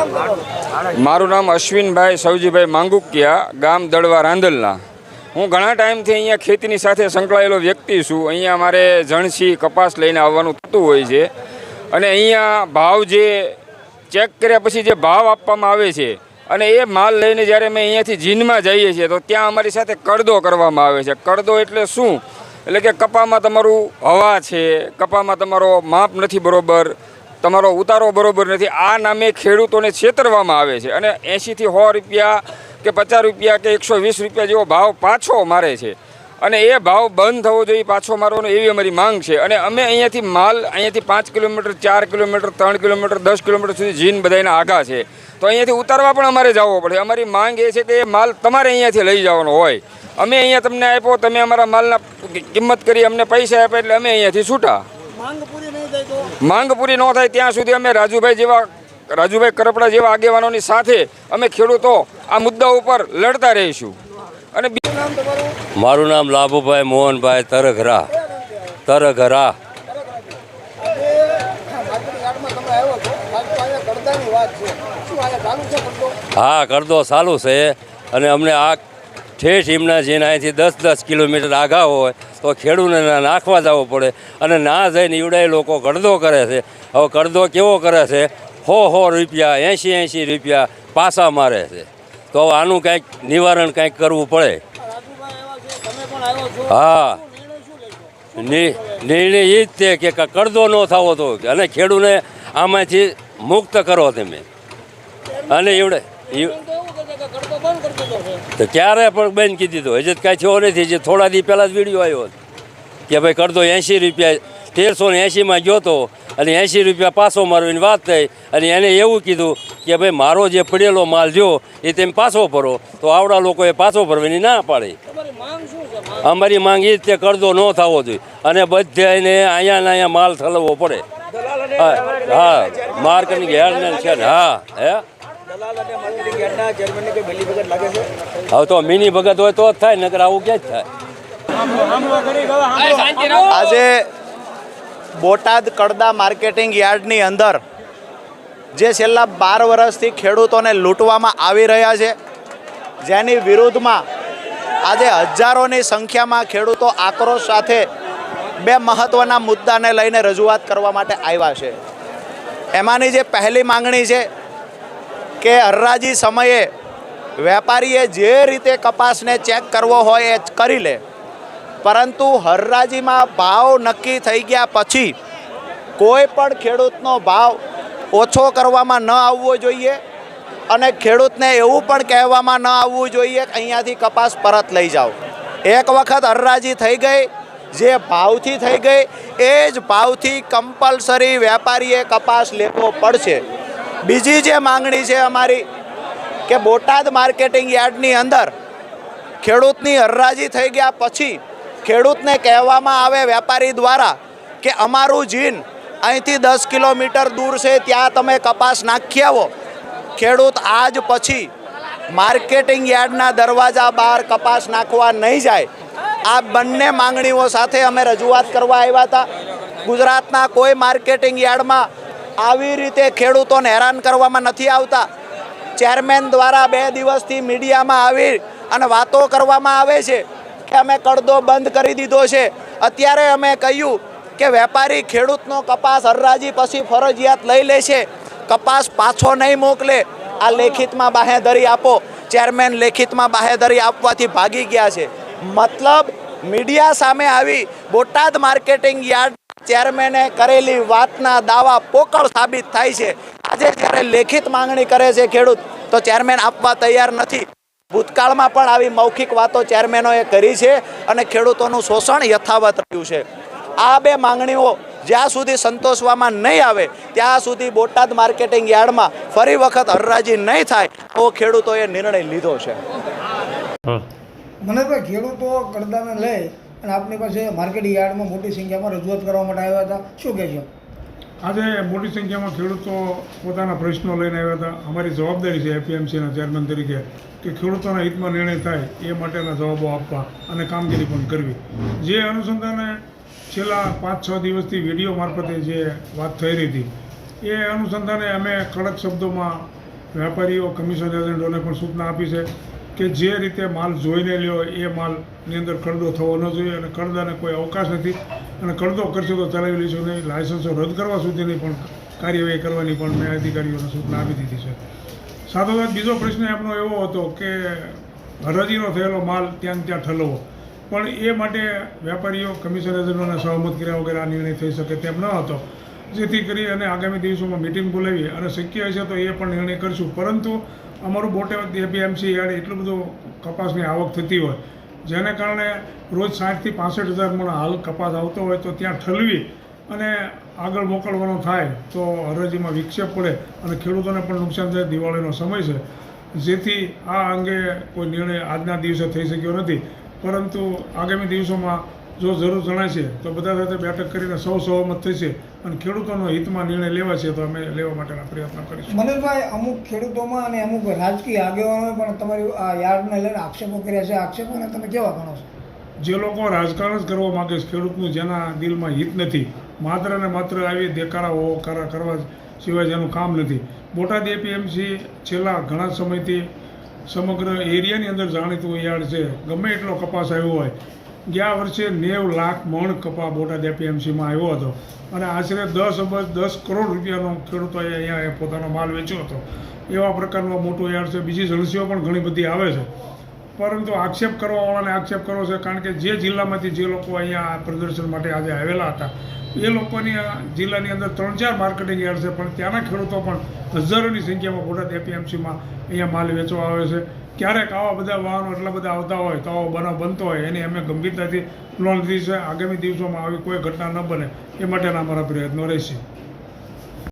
મારું નામ અશ્વિનભાઈ સવજીભાઈ માંગુકિયા, ગામ દળવા રાંદલના. હું ઘણા ટાઈમથી અહીંયા ખેતીની સાથે સંકળાયેલો વ્યક્તિ છું. અહીંયા મારે જણસી કપાસ લઈને આવવાનું થતું હોય છે અને અહીંયા ભાવ જે ચેક કર્યા પછી જે ભાવ આપવામાં આવે છે અને એ માલ લઈને જ્યારે અમે અહીંયાથી જીનમાં જઈએ છીએ તો ત્યાં અમારી સાથે કડદો કરવામાં આવે છે. કડદો એટલે શું? એટલે કે કપામાં તમારું હવા છે, કપામાં તમારો માપ નથી બરોબર, તમારો ઉતારો બરોબર નથી, આ નામે ખેડૂતોને છેતરવામાં આવે છે અને 80થી 100 રૂપિયા કે 50 રૂપિયા કે 120 રૂપિયા જેવો ભાવ પાછો મારે છે અને એ ભાવ બંધ થવો જોઈએ, પાછો મારવાનો એવી અમારી માંગ છે. અને અમે અહીંયાથી માલ 5 કિલોમીટર, 4 કિલોમીટર, 3 કિલોમીટર, 10 કિલોમીટર સુધી જીન બધાના આઘા છે, તો અહીંયાથી ઉતારવા પણ અમારે જવો પડે. અમારી માંગ એ છે કે એ માલ તમારે અહીંયાથી લઈ જવાનો હોય. અમે અહીંયા તમને આપ્યો, તમે અમારા માલના કિંમત કરી અમને પૈસા આપ્યા એટલે અમે અહીંયાથી છૂટા. માંગ પૂરી ન થાય ત્યાં સુધી અમે રાજુભાઈ કરપડા જેવા આગેવાનોની સાથે અમે ખેડૂતો આ મુદ્દા ઉપર લડતા રહીશું. અને મારું નામ લાભુભાઈ મોહનભાઈ તરઘરા. હા, કરદો ચાલુ છે અને અમને આ ઠેઠ હિમના જેને અહીંથી 10-10 કિલોમીટર આઘા હોય તો ખેડૂતને નાખવા જવું પડે અને ના જઈને ઈવડાય લોકો કડદો કરે છે. હવે કડદો કેવો કરે છે? 100 રૂપિયા, 80 રૂપિયા પાછા મારે છે. તો આનું કંઈક નિવારણ કંઈક કરવું પડે. હા, નિર્ણય એ જ છે કે કડદો ન થવો તો અને ખેડૂતને આમાંથી મુક્ત કરો તમે. અને એવડે તો ક્યારે પણ બંધ કરી દીધો, હજી કાંઈ થયો નથી. જે થોડા દી પહેલાં જ વિડીયો આવ્યો કે ભાઈ કરદો 80 રૂપિયા 1380માં ગયો હતો અને 80 રૂપિયા પાછો મારવાની વાત થઈ અને એને એવું કીધું કે ભાઈ મારો જે પડેલો માલ જો એ તમે પાછો ભરો, તો આવડા લોકોએ પાછો ભરવાની ના પાડી. અમારી માંગ એ જ તે કરદો ન થવો જોઈએ અને બધાને અહીંયા માલ ઠલવવો પડે. હા, માર્કેટિંગ યાર્ડને છે ને. હા, હવે તો મિની ભગત હોય તો જ થાય, નકર આવું ક્યાં જ થાય. આજે બોટાદ કડદા માર્કેટિંગ યાર્ડની અંદર જે છેલ્લા 12 વર્ષથી ખેડૂતોને લૂંટવામાં આવી રહ્યા છે, જેની વિરુદ્ધમાં આજે હજારોની સંખ્યામાં ખેડૂતો આક્રોશ સાથે બે મહત્ત્વના મુદ્દાને લઈને રજૂઆત કરવા માટે આવ્યા છે. એમાંની જે પહેલી માંગણી છે કે હરાજી સમયે વેપારીએ જે રીતે કપાસને ચેક કરવો હોય એ કરી લે, પરંતુ હરાજીમાં ભાવ નક્કી થઈ ગયા પછી કોઈ પણ ખેડૂતનો ભાવ ઓછો કરવામાં ન આવવો જોઈએ અને ખેડૂતને એવું પણ કહેવામાં ન આવવું જોઈએ કે અહીંયાથી કપાસ પરત લઈ જાઓ. એક વખત હરાજી થઈ ગઈ, જે ભાવથી થઈ ગઈ એ જ ભાવથી કમ્પલસરી વેપારીએ કપાસ લેવો પડશે. બીજી જે માંગણી છે અમારી કે બોટાદ માર્કેટિંગ યાર્ડની અંદર ખેડૂતની હરાજી થઈ ગયા પછી ખેડૂતને કહેવામાં આવે વેપારી દ્વારા કે અમારું જીન અહીંથી 10 કિલોમીટર દૂર છે, ત્યાં તમે કપાસ નાખી આવો. ખેડૂત આજ પછી માર્કેટિંગ યાર્ડના દરવાજા બહાર કપાસ નાખવા નહીં જાય. આ બંને માંગણીઓ સાથે અમે રજૂઆત કરવા આવ્યા હતા. ગુજરાતના કોઈ માર્કેટિંગ યાર્ડમાં આવી રીતે ખેડૂતોને હેરાન કરવામાં નથી આવતા. ચેરમેન દ્વારા 2 દિવસથી મીડિયામાં આવી અને વાતો કરવામાં આવે છે કે અમે કડદો બંધ કરી દીધો છે. અત્યારે અમે કહ્યું કે વેપારી ખેડૂતનો કપાસ હરાજી પછી ફરજિયાત લઈ લે છે, કપાસ પાછો નહીં મોકલે. આ લેખિતમાં બાહેધરી આપો. ચેરમેન લેખિતમાં બાહેધરી આપવાથી ભાગી ગયા છે. મતલબ મીડિયા સામે આવી બોટાદ માર્કેટિંગ યાર્ડ ચેરમેને કરેલી વાતના દાવા પોકળ સાબિત થાય છે. આજે જ્યારે લેખિત માંગણી કરે છે ખેડૂત, તો ચેરમેન આપવા તૈયાર નથી. ભૂતકાળમાં પણ આવી મૌખિક વાતો ચેરમેનોએ કરી છે અને ખેડૂતોનું શોષણ યથાવત રહ્યું છે. આ બે માંગણીઓ જ્યાં સુધી સંતોષવામાં નહીં આવે ત્યાં સુધી બોટાદ માર્કેટિંગ યાર્ડમાં ફરી વખત હરાજી નહીં થાય તો ખેડૂતોએ નિર્ણય લીધો છે. મનોજભાઈ, ખેડૂતો કડદાને લઈ અને આપની પાસે માર્કેટિંગ યાર્ડમાં મોટી સંખ્યામાં રજૂઆત કરવા માટે આવ્યા હતા, શું કહેશો? આજે મોટી સંખ્યામાં ખેડૂતો પોતાના પ્રશ્નો લઈને આવ્યા હતા. અમારી જવાબદારી છે એપીએમસીના ચેરમેન તરીકે કે ખેડૂતોના હિતમાં નિર્ણય થાય એ માટેના જવાબો આપવા અને કામગીરી પણ કરવી. જે અનુસંધાને છેલ્લા 5-6 દિવસથી વિડીયો મારફતે જે વાત થઈ રહી હતી એ અનુસંધાને અમે કડક શબ્દોમાં વેપારીઓ કમિશન એજન્ટોને પણ સૂચના આપી છે કે જે રીતે માલ જોઈને લ્યો એ માલની અંદર કડદો થવો ન જોઈએ અને કડદાને કોઈ અવકાશ નથી અને કડદો કરશો તો ચલાવી લઈશું નહીં. લાયસન્સો રદ કરવા સુધીની પણ કાર્યવાહી કરવાની પણ મેં અધિકારીઓને સૂચના આપી દીધી છે. સાથોસાથ બીજો પ્રશ્ન એમનો એવો હતો કે હરાજીનો થયેલો માલ ત્યાં ઠલવવો, પણ એ માટે વેપારીઓ કમિશન એજન્ટોને સહમત કર્યા વગર આ નિર્ણય થઈ શકે તેમ ન હતો. જેથી કરી અને આગામી દિવસોમાં મિટિંગ બોલાવી અને શક્ય હશે તો એ પણ નિર્ણય કરશું. પરંતુ અમારું બોટાદ એપીએમસી યાર્ડ એટલું બધું કપાસની આવક થતી હોય જેને કારણે રોજ 60,000 થી 65,000 મણ હાલ કપાસ આવતો હોય તો ત્યાં ઠલવી અને આગળ મોકલવાનો થાય તો હરાજીમાં વિક્ષેપ પડે અને ખેડૂતોને પણ નુકસાન થાય. દિવાળીનો સમય છે, જેથી આ અંગે કોઈ નિર્ણય આજના દિવસે થઈ શક્યો નથી. પરંતુ આગામી દિવસોમાં જો જરૂર જણાશે તો બધા સાથે બેઠક કરીને સહમત થશે અને ખેડૂતોનો હિતમાં નિર્ણય લેવા છે તો અમે લેવા માટેના પ્રયત્ન કરીશું. મનોજભાઈ, અમુક ખેડૂતોમાં અને અમુક રાજકીય આગેવાનોએ પણ તમારી આ યાર્ડને લઈને આક્ષેપો કર્યા છે. આક્ષેપોને તમે કેવા ગણો છો? જે લોકો રાજકારણ જ કરવા માગે છે, ખેડૂતનું જેના દિલમાં હિત નથી, માત્ર ને માત્ર આવી દેખાડાઓ કરવા સિવાય જેનું કામ નથી. બોટાદ એપીએમસી છેલ્લા ઘણા સમયથી સમગ્ર એરિયાની અંદર જાણીતું યાર્ડ છે. ગમે એટલો કપાસ આવ્યો હોય, ગયા વર્ષે 90 લાખ મણ કપા બોટાદ એપીએમસીમાં આવ્યો હતો અને આશરે 10 કરોડ રૂપિયાનો ખેડૂતોએ અહીંયા પોતાનો માલ વેચ્યો હતો. એવા પ્રકારનું મોટું યાર્ડ છે. બીજી જણસીઓ પણ ઘણી બધી આવે છે, પરંતુ આક્ષેપ કરવાવાળાને આક્ષેપ કરવો છે. કારણ કે જે જિલ્લામાંથી જે લોકો અહીંયા પ્રદર્શન માટે આજે આવેલા હતા એ લોકોની જિલ્લાની અંદર 3-4 માર્કેટિંગ યાર્ડ છે, પણ ત્યાંના ખેડૂતો પણ હજારોની સંખ્યામાં બોટાદ એપીએમસીમાં અહીંયા માલ વેચવા આવે છે. ક્યારેક આવા બધા વાહનો એટલા બધા આવતા હોય તો આવો બનાવ બનતો હોય એની અમે ગંભીરતાથી નોંધ લીધી છે. આગામી દિવસોમાં આવી કોઈ ઘટના ન બને એ માટેના અમારા પ્રયત્નો રહેશે.